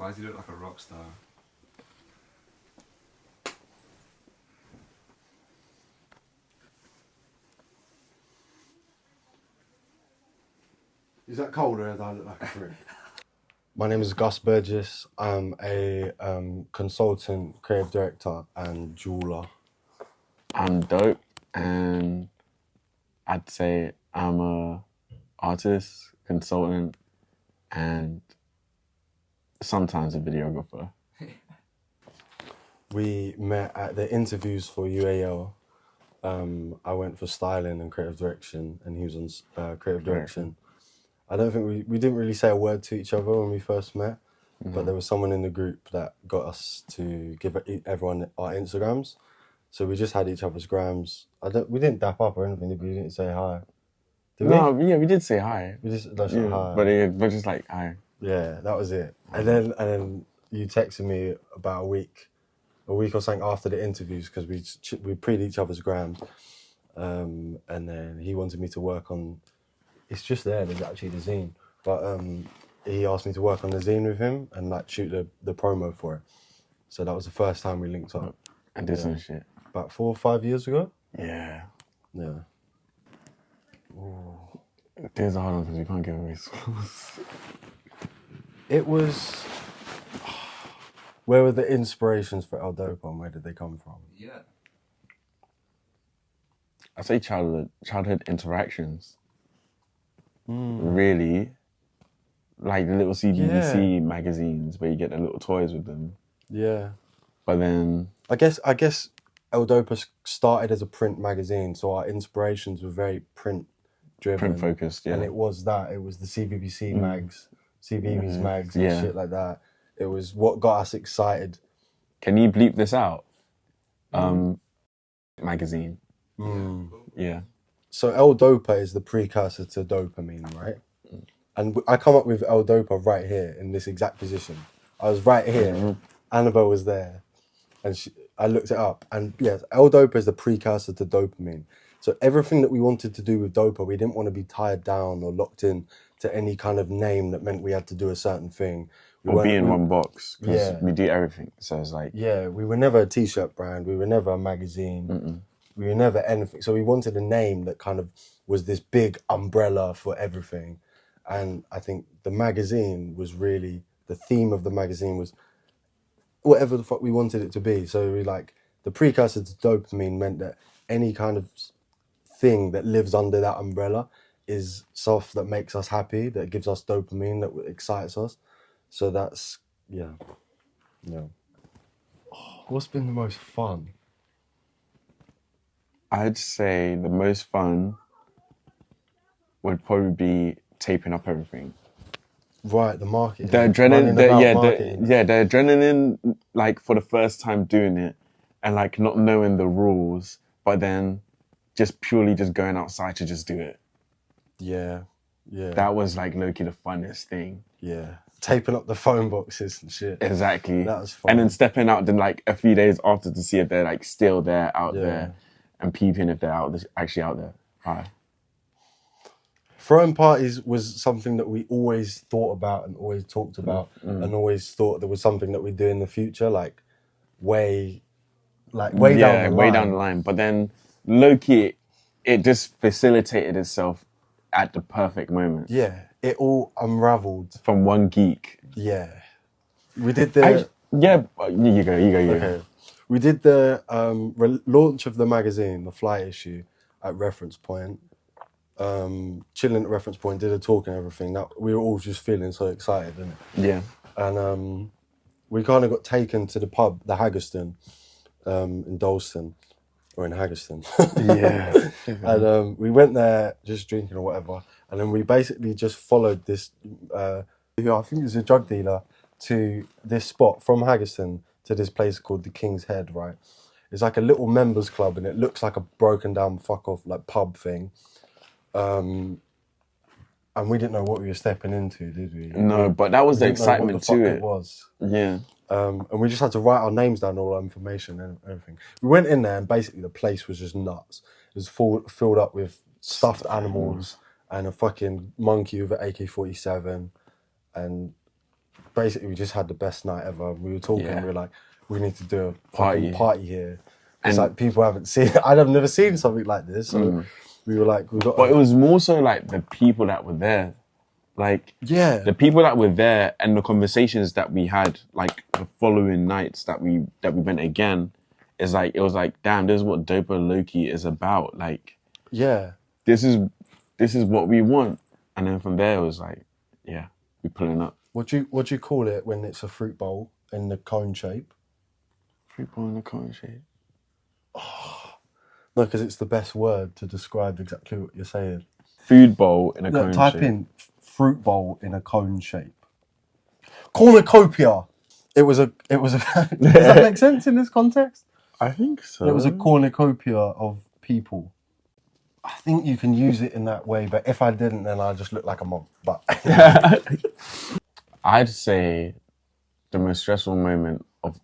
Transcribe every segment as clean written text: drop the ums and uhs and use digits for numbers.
Why does he look like a rock star? Is that cold or do I look like a brick? My name is Gus Burgess. I'm a consultant, creative director and jeweler. I'm Dope, and I'd say I'm a artist, consultant, and sometimes a videographer. We met at the interviews for UAL. I went for styling and creative direction, and he was on creative direction. I don't think we didn't really say a word to each other when we first met, but there was someone in the group that got us to give everyone our Instagrams. So we just had each other's grams. We didn't dap up or anything, but we didn't say hi. Did we? Yeah, we did say hi. We just hi. But just like hi. Yeah, that was it. And then you texted me about a week or something after the interviews because we pre'd each other's grams, and then he wanted me to work on. It's just there's actually the zine, but he asked me to work on the zine with him and like shoot the promo for it. So that was the first time we linked up. And did some shit. About 4 or 5 years ago. Yeah. Yeah. Ooh. There's a hard one because we can't give away source. It was. Where were the inspirations for L-DOPA and where did they come from? Yeah. I'd say childhood interactions. Really. Like the little CBBC magazines where you get the little toys with them. Yeah. But then... I guess L-DOPA started as a print magazine, so our inspirations were very print-driven. Print-focused, yeah. And it was the CBBC mags, CBeebies mags and shit like that. It was what got us excited. Can you bleep this out? Magazine. Yeah. So L-DOPA is the precursor to dopamine, right? And I come up with L-DOPA right here in this exact position. I was right here. Annabelle was there. And I looked it up. And yes, L-DOPA is the precursor to dopamine. So everything that we wanted to do with DOPA, we didn't want to be tied down or locked in to any kind of name that meant we had to do a certain thing. Or be in one box, because we do everything. So it's like... Yeah, we were never a t-shirt brand. We were never a magazine. We were never anything. So we wanted a name that kind of was this big umbrella for everything. And I think the magazine was really... The theme of the magazine was whatever the fuck we wanted it to be. So we the precursor to dopamine meant that any kind of thing that lives under that umbrella is stuff that makes us happy, that gives us dopamine, that excites us. So that's, yeah. Oh, what's been the most fun? I'd say the most fun would probably be taping up everything. Right, the marketing. The adrenaline, the adrenaline, like for the first time doing it and like not knowing the rules, but then just purely just going outside to just do it. Yeah. That was like low-key the funnest thing. Yeah. Taping up the phone boxes and shit. Exactly. That was fun. And then stepping out then like a few days after to see if they're like still there out there and peeping if they're actually out there. Hi. Throwing parties was something that we always thought about and always talked about and always thought there was something that we'd do in the future, way down the line. Way down the line. But then low-key, it just facilitated itself at the perfect moment. Yeah. It all unraveled. From one geek. Yeah. We did the... You go. Okay. We did the launch of the magazine, the fly issue, at Reference Point. Chilling at Reference Point, did a talk and everything. That we were all just feeling so excited, didn't it? Yeah. And we kind of got taken to the pub, the Haggerston, in Dalston. Or in Haggerston. Yeah. And we went there just drinking or whatever. And then we basically just followed this, I think it was a drug dealer, to this spot from Haggerston to this place called the King's Head, right? It's like a little members club and it looks like a broken down fuck off pub thing. And we didn't know what we were stepping into, did we? No, but that was the excitement to it. It was. Yeah. And we just had to write our names down, all our information and everything. We went in there and basically the place was just nuts. It was filled up with stuffed animals and a fucking monkey with an AK-47 and basically we just had the best night ever. We were talking, we were like, we need to do a party here. It's like people haven't seen. I've never seen something like this. So we were like, But it was more so like the people that were there, like the people that were there and the conversations that we had, like the following nights that we went again, is like it was like, damn, this is what Dopa Loki is about. Like, this is what we want. And then from there it was like, we pulling up. What do you call it when it's a fruit bowl in the cone shape? Fruit bowl in the cone shape. Oh, no, because it's the best word to describe exactly what you're saying. Food bowl in a cone shape. Type in fruit bowl in a cone shape. Cornucopia. It was a. Does that make sense in this context? I think so. It was a cornucopia of people. I think you can use it in that way, but if I didn't, then I just look like a mob. But I'd say the most stressful moment of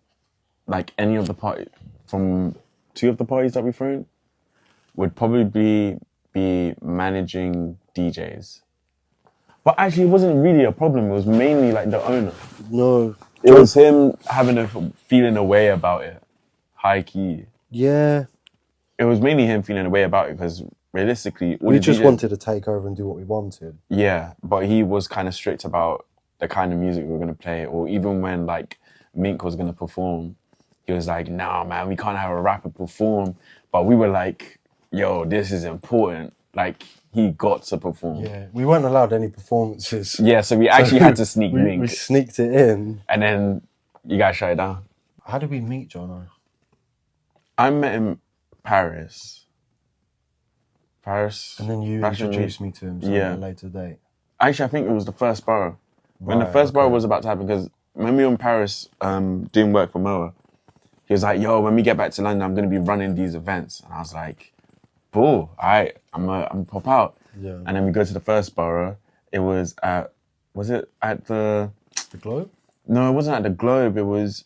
like any of the party from 2 of the parties that we've thrown would probably be managing DJs. But actually, it wasn't really a problem. It was mainly like the owner. No, it was him having a feeling away about it, high key. Yeah, it was mainly him feeling away about it because realistically, we just wanted to take over and do what we wanted. Yeah, but he was kind of strict about the kind of music we were going to play, or even when like Mink was going to perform, he was like, nah, man, we can't have a rapper perform. But we were like, yo, this is important. Like, he got to perform. Yeah, we weren't allowed any performances. Yeah, so we actually had to sneak Mink. We sneaked it in. And then you guys shut it down. How did we meet Jono? I met him in Paris. And then you introduced me to him at a later date. Actually, I think it was the first borough. When the first borough was about to happen, because when we were in Paris doing work for Moa, he was like, yo, when we get back to London, I'm going to be running these events. And I was like, cool, I'm gonna pop out. Yeah. And then we go to the first borough. It was at the Globe? No, it wasn't at the Globe. It was,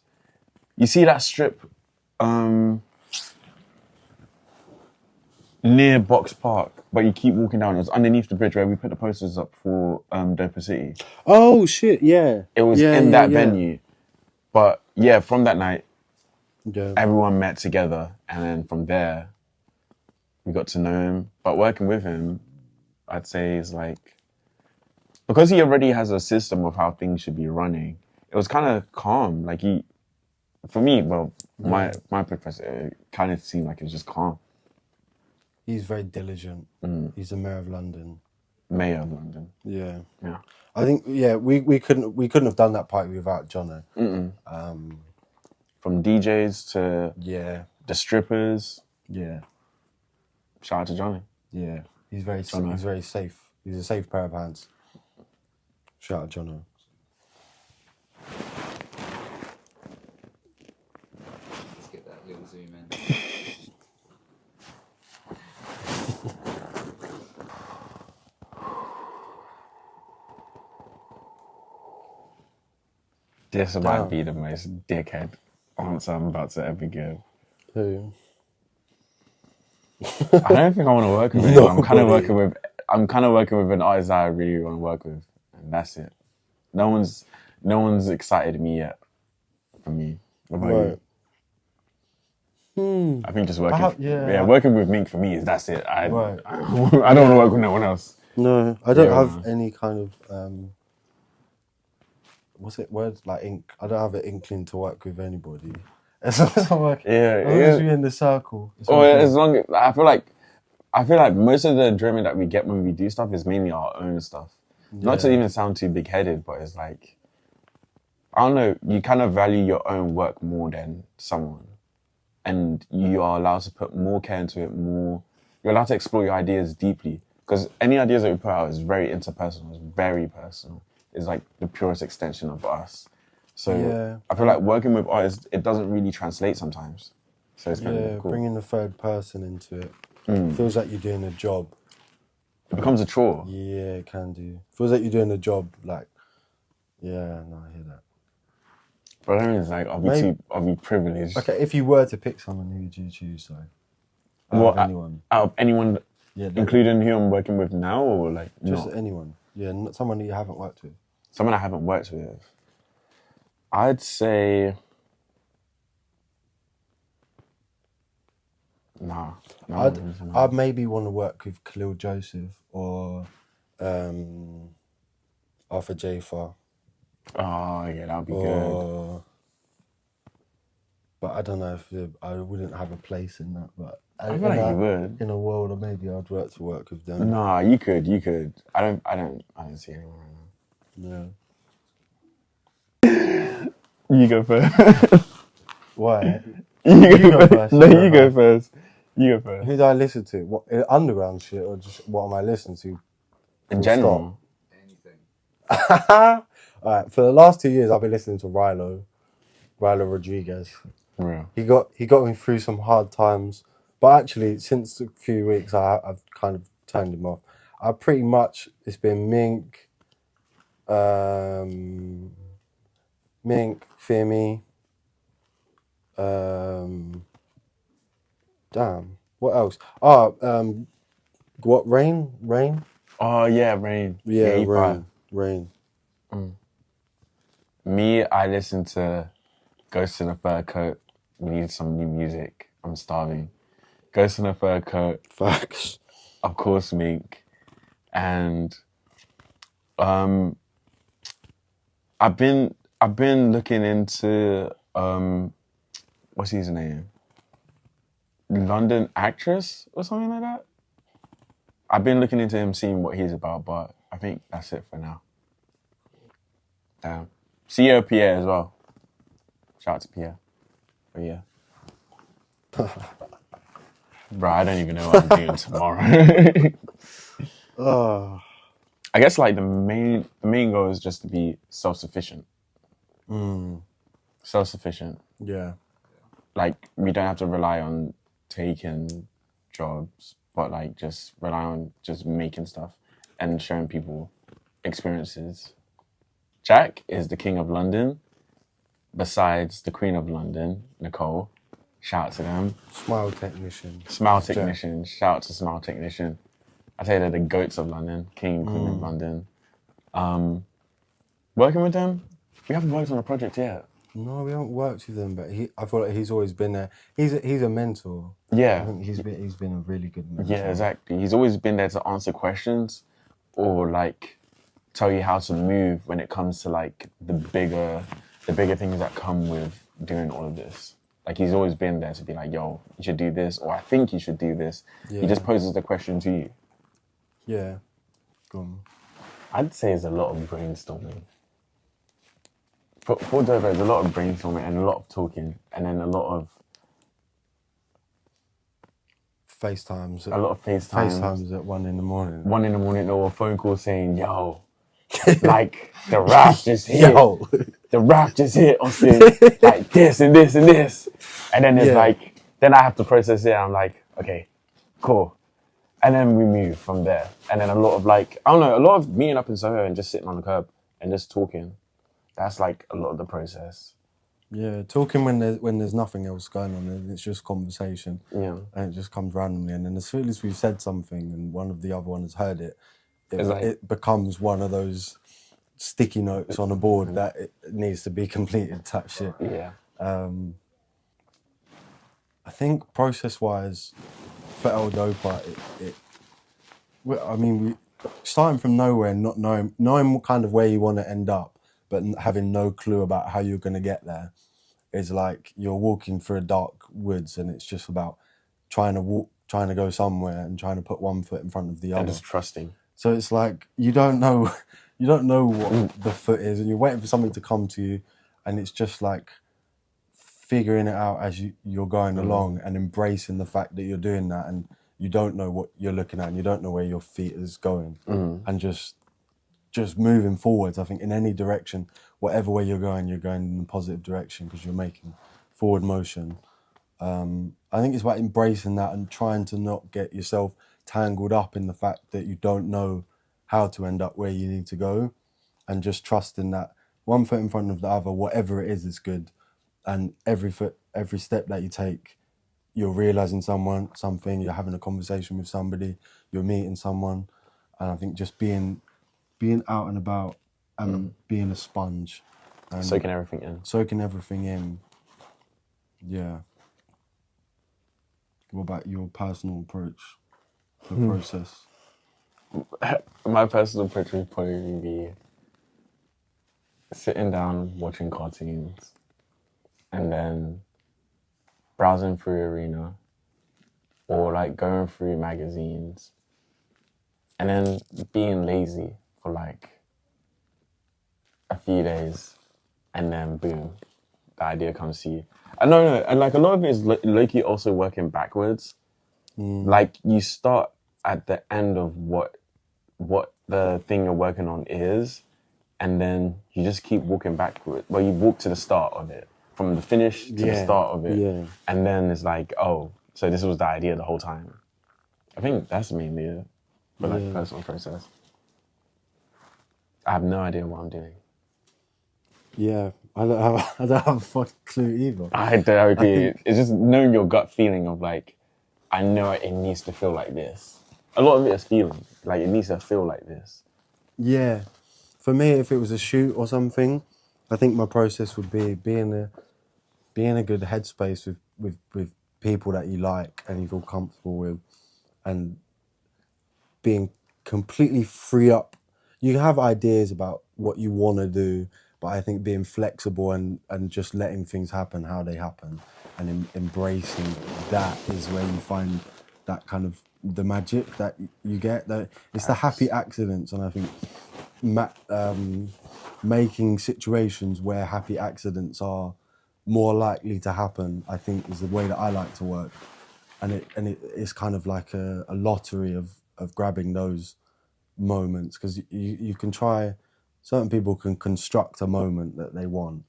you see that strip near Box Park, but you keep walking down. It was underneath the bridge where we put the posters up for Dopesolitary. Oh shit, yeah. It was in that venue. But yeah, from that night, everyone met together, and then from there, we got to know him. But working with him, I'd say is like, because he already has a system of how things should be running, it was kind of calm. Like for me, my professor, it kind of seemed like it was just calm. He's very diligent. He's the mayor of London. Mayor of London. Yeah. Yeah. I think we couldn't have done that party without Jono. From DJs to the strippers. Yeah. Shout out to Johnny. Yeah. He's very safe. He's a safe pair of hands. Shout out Jono. Let's get that little zoom in. This might be the most dickhead answer I'm about to ever give. Who? I don't think I want to work with him. I'm kind of working with an artist that I really want to work with, and that's it. No one's excited me yet. For me, what about you? I think just working. Working with Mink for me that's it. I don't want to work with no one else. No, I don't have any kind of what's it word like ink. I don't have an inkling to work with anybody. As long as I'm working, as long as you're in the circle. As long as I feel like most of the enjoyment that we get when we do stuff is mainly our own stuff. Yeah. Not to even sound too big-headed, but it's like, I don't know, you kind of value your own work more than someone. And you are allowed to put more care into it, you're allowed to explore your ideas deeply. Because any ideas that we put out is very interpersonal, it's very personal. It's like the purest extension of us. So I feel like working with artists, it doesn't really translate sometimes. So it's kind of cool. Bringing the third person into it feels like you're doing a job. It becomes a chore. Yeah, it can do. Feels like you're doing a job. Like, I hear that. But I mean, it's like, I'll be privileged. Okay, if you were to pick someone, who would you choose? So, out of anyone, including who I'm working with now, or like just anyone? Yeah, someone that you haven't worked with. Someone I haven't worked with. I'd say nah. No, I wouldn't say no. I'd maybe want to work with Khalil Joseph or Arthur Jafer. Oh yeah, that'd be good. Or, but I don't know if I wouldn't have a place in that. But I feel like you would. In a world, maybe I'd work with them. Nah, you could. I don't see anyone right Yeah. now. You go first. Why? you go first. No, you go first. You go first. Who do I listen to? What, underground shit, or just what am I listening to? In general. Anything. All right. For the last 2 years, I've been listening to Rilo Rodriguez. Real. He got me through some hard times, but actually, since a few weeks, I've kind of turned him off. I pretty much it's been Mink, Femi. Damn. What else? What Rain? Oh yeah, Rain. Yeah, he fire. Rain. Me, I listen to Ghost in a Fur Coat. We need some new music. I'm starving. Ghost in a Fur Coat. Facts. Of course, Mink. And I've been looking into what's his name? London Actress or something like that. I've been looking into him, seeing what he's about, but I think that's it for now. Damn. CEO Pierre as well. Shout out to Pierre. But yeah. Bro, I don't even know what I'm doing tomorrow. I guess like the main goal is just to be self-sufficient. Self-sufficient. Yeah. Like we don't have to rely on taking jobs, but like just rely on just making stuff and showing people experiences. Jack is the king of London, besides the queen of London, Nicole. Shout out to them. SMILETECHNICIAN. SMILETECHNICIAN. Shout out to SMILETECHNICIAN. I say they're the goats of London, king and queen of London. Working with them, we haven't worked on a project yet. No, we haven't worked with him, but I feel like he's always been there. He's a mentor. Yeah. I think he's been a really good mentor. Yeah, exactly. He's always been there to answer questions or like tell you how to move when it comes to like the bigger things that come with doing all of this. Like he's always been there to be like, yo, you should do this, or I think you should do this. Yeah. He just poses the question to you. Yeah. Go on. I'd say it's a lot of brainstorming. For Dope, there's a lot of brainstorming and a lot of talking, and then a lot of FaceTimes. A lot of FaceTimes at 1 a.m. 1 a.m, or a phone call saying, yo, like the rap just hit. Yo. The rap just hit Austin, like this and this and this. And then it's like, then I have to process it. I'm like, okay, cool. And then we move from there. And then a lot of like, I don't know, a lot of meeting up in Soho and just sitting on the curb and just talking. That's like a lot of the process. Yeah, talking when there's nothing else going on, and it's just conversation. Yeah. And it just comes randomly. And then as soon as we've said something and one of the other one has heard it, it becomes one of those sticky notes on a board that it needs to be completed type shit. Yeah. I think process-wise, for L-DOPA, we starting from nowhere and not knowing what kind of where you want to end up, but having no clue about how you're going to get there, is like you're walking through a dark woods and it's just about trying to go somewhere and trying to put one foot in front of the other. And just trusting. So it's like you don't know what the foot is, and you're waiting for something to come to you, and it's just like figuring it out as you're going along and embracing the fact that you're doing that, and you don't know what you're looking at and you don't know where your feet is going, and just moving forwards. I think in any direction, whatever way you're going in a positive direction because you're making forward motion. I think it's about embracing that and trying to not get yourself tangled up in the fact that you don't know how to end up where you need to go, and just trusting that one foot in front of the other, whatever it is good, and every step that you take, you're realizing something, you're having a conversation with somebody, you're meeting someone. And I think just being out and about and being a sponge And soaking everything in. Soaking everything in. Yeah. What about your personal approach to the process? My personal approach would probably be sitting down, watching cartoons, and then browsing through Arena, or like going through magazines, and then being lazy for like a few days, and then boom, the idea comes to you. And no, and like a lot of it is low-key also working backwards. Like you start at the end of what the thing you're working on is, and then you just keep walking backward. Well, you walk to the start of it, from the finish to the start of it, and then it's like, oh, so this was the idea the whole time. I think that's mainly it for like personal process. I have no idea what I'm doing. Yeah, I don't have a fucking clue either. I don't agree. It's just knowing your gut feeling of like, I know it needs to feel like this. A lot of it is feeling. Like, it needs to feel like this. Yeah. For me, if it was a shoot or something, I think my process would be in a good headspace with people that you like and you feel comfortable with, and being completely free up. You have ideas about what you want to do, but I think being flexible and just letting things happen how they happen, and embracing that is where you find that kind of the magic that you get. It's the happy accidents, and I think making situations where happy accidents are more likely to happen, I think, is the way that I like to work, and it's kind of like a lottery of grabbing those moments, because you can try. Certain people can construct a moment that they want,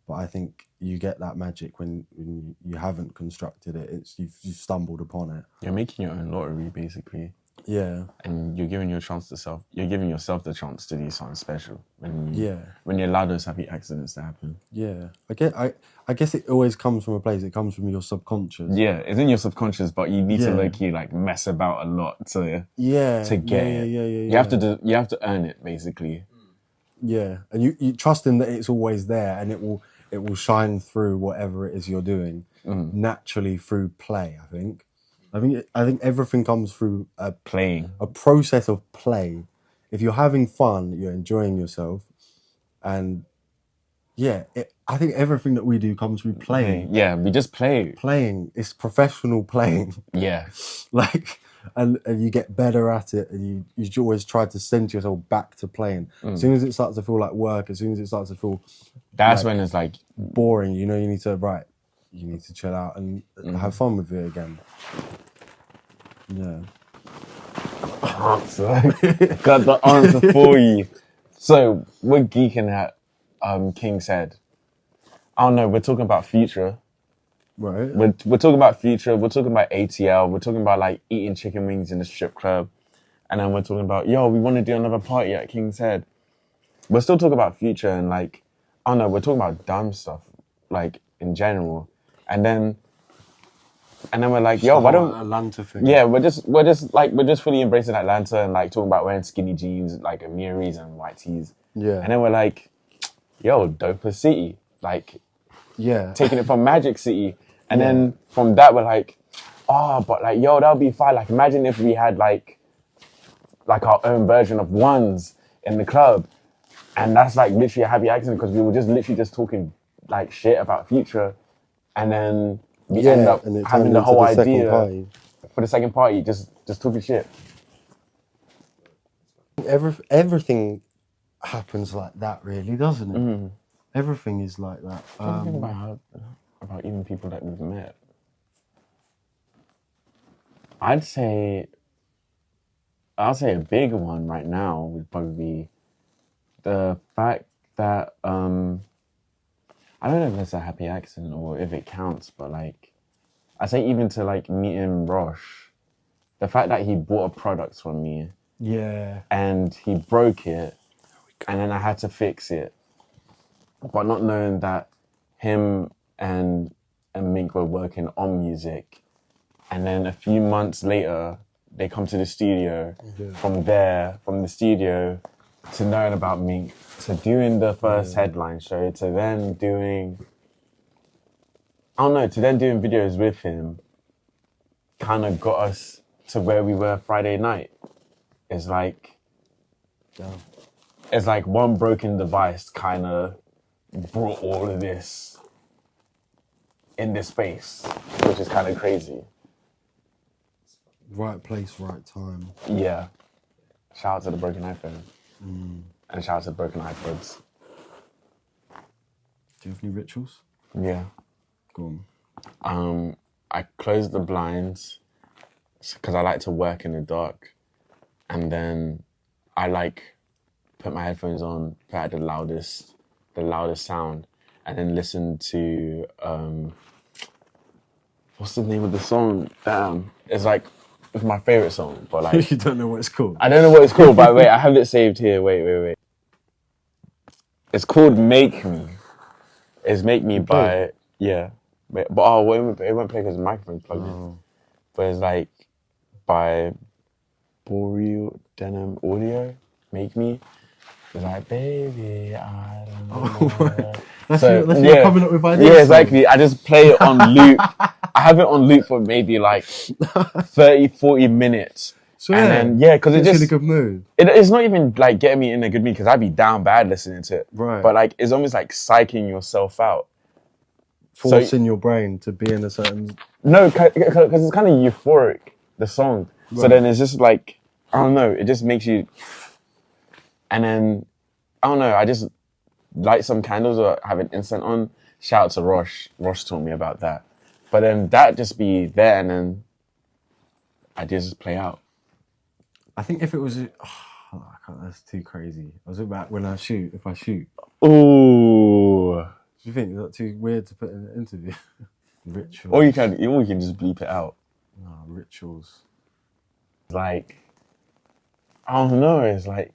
but I think you get that magic when you haven't constructed it. It's you've stumbled upon it. You're making your own lottery, basically. Yeah. And you're giving yourself the chance to do something special when you allow those happy accidents to happen. Yeah. I guess it always comes from a place. It comes from your subconscious. Yeah, it's in your subconscious, but you need to low-key like mess about a lot to get it. You have to earn it, basically. Yeah, and you trusting that it's always there, and it will shine through whatever it is you're doing naturally through play. I think everything comes through a process of play. If you're having fun, you're enjoying yourself, and I think everything that we do comes through playing. Yeah, we just play. Playing, it's professional playing. Yeah, like. And you get better at it, and you always try to send yourself back to playing. As soon as it starts to feel like work, as soon as it starts to feel that's when it's like boring, you need to chill out and have fun with it again. Yeah. Got the answer for you. So we're geeking at King said. I don't know, we're talking about future. Right. We're talking about future, we're talking about ATL, we're talking about like eating chicken wings in the strip club, and then we're talking about, we want to do another party at King's Head. We're still talking about future, and like, I don't know, we're talking about dumb stuff, like in general. And then we're like, why don't Atlanta thing? Yeah, we're just fully embracing Atlanta and like talking about wearing skinny jeans, like Amiris and white tees. Yeah. And then we're like, Dope's City, like taking it from Magic City. And then from that, we're like, but like, that would be fine. Like, imagine if we had like our own version of Ones in the club. And that's like literally a happy accident, because we were just literally just talking like shit about Future. And then we end up having the whole idea for the second party, just talking shit. Everything happens like that, really, doesn't it? Mm. Everything is like that. Think about even people that we've met. I'd say a big one right now would probably be the fact that I don't know if that's a happy accident or if it counts, but like I say, even to like meeting Rosh, the fact that he bought a product from me, and he broke it, and then I had to fix it, but not knowing that him and Mink were working on music, and then a few months later they come to the studio. From the studio, to knowing about Mink, to doing the first headline show, to then doing, I don't know, to then doing videos with him, kind of got us to where we were Friday night. It's like, it's like one broken device kind of brought all of this in this space, which is kind of crazy. Right place, right time. Yeah. Shout out to the broken iPhone. And shout out to the broken iPods. Do you have any rituals? Yeah. Go on. I close the blinds because I like to work in the dark. And then I like put my headphones on, put out the loudest sound, and then listen to, what's the name of the song? Damn. It's my favorite song, but like... You don't know what it's called? I don't know what it's called, but wait, I have it saved here. Wait. It's called Make Me. It's Make Me by... Yeah. But it won't play because the microphone's plugged in. But it's like by Boreal Denim Audio, Make Me. It's like, baby, I don't know. That's you coming up with ideas. Yeah, exactly. I just play it on loop. I have it on loop for maybe like 30, 40 minutes. So and then, because it just... in a good mood. It's not even like getting me in a good mood because I'd be down bad listening to it. Right. But like, it's almost like psyching yourself out. Forcing your brain to be in a certain... No, because it's kind of euphoric, the song. Right. So then it's just like, I don't know, it just makes you... And then, I don't know, I just light some candles or have an incense on. Shout out to Rosh. Rosh taught me about that. But then that just be there and then ideas just play out. I think if it was... that's too crazy. I was about when if I shoot. Ooh. Do you think is that too weird to put in an interview? Rituals. Or you can just bleep it out. No, rituals. Like, I don't know, it's like,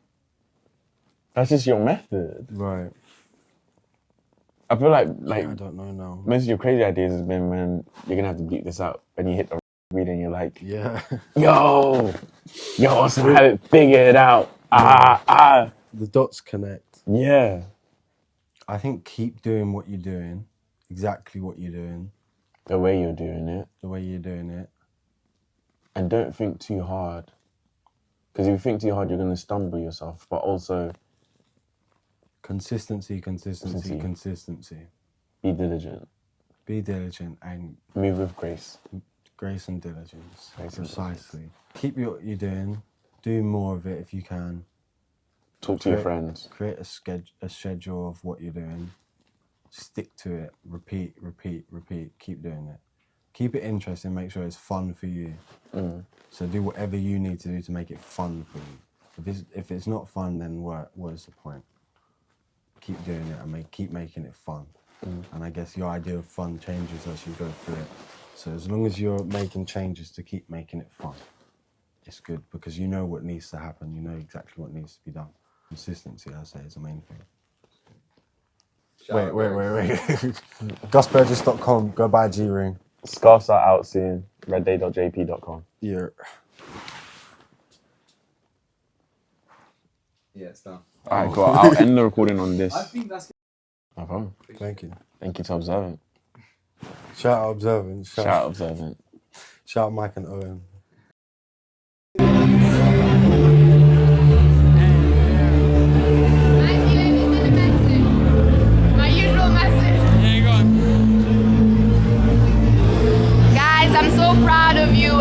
that's just your method. Right. I feel like I don't know now. Most of your crazy ideas has been when you're gonna have to bleep this out when you hit the read and you're like, yeah, yo, so I have it figured out. The dots connect. Yeah. I think keep doing what you're doing, exactly what you're doing. The way you're doing it. And don't think too hard. Because if you think too hard, you're gonna stumble yourself. But also, Consistency. Be diligent. And move with grace. Grace and diligence. Precisely. Keep what you're doing. Do more of it if you can. Talk to your friends. Create a schedule of what you're doing. Stick to it. Repeat. Keep doing it. Keep it interesting. Make sure it's fun for you. So do whatever you need to do to make it fun for you. If it's not fun, then what is the point? Keep doing it and keep making it fun. And I guess your idea of fun changes as you go through it. So as long as you're making changes to keep making it fun, it's good because you know what needs to happen. You know exactly what needs to be done. Consistency, I say, is the main thing. Wait. GusBurgess.com. Go buy a G-ring. Scarves are out soon. redday.jp.com. Yeah. Yeah, it's done. Alright, cool. I'll end the recording on this. I think that's... No problem. Thank you. Thank you to Observant. Shout out Observant. Shout out Observant. Shout out Mike and Owen. My usual message. Guys, I'm so proud of you.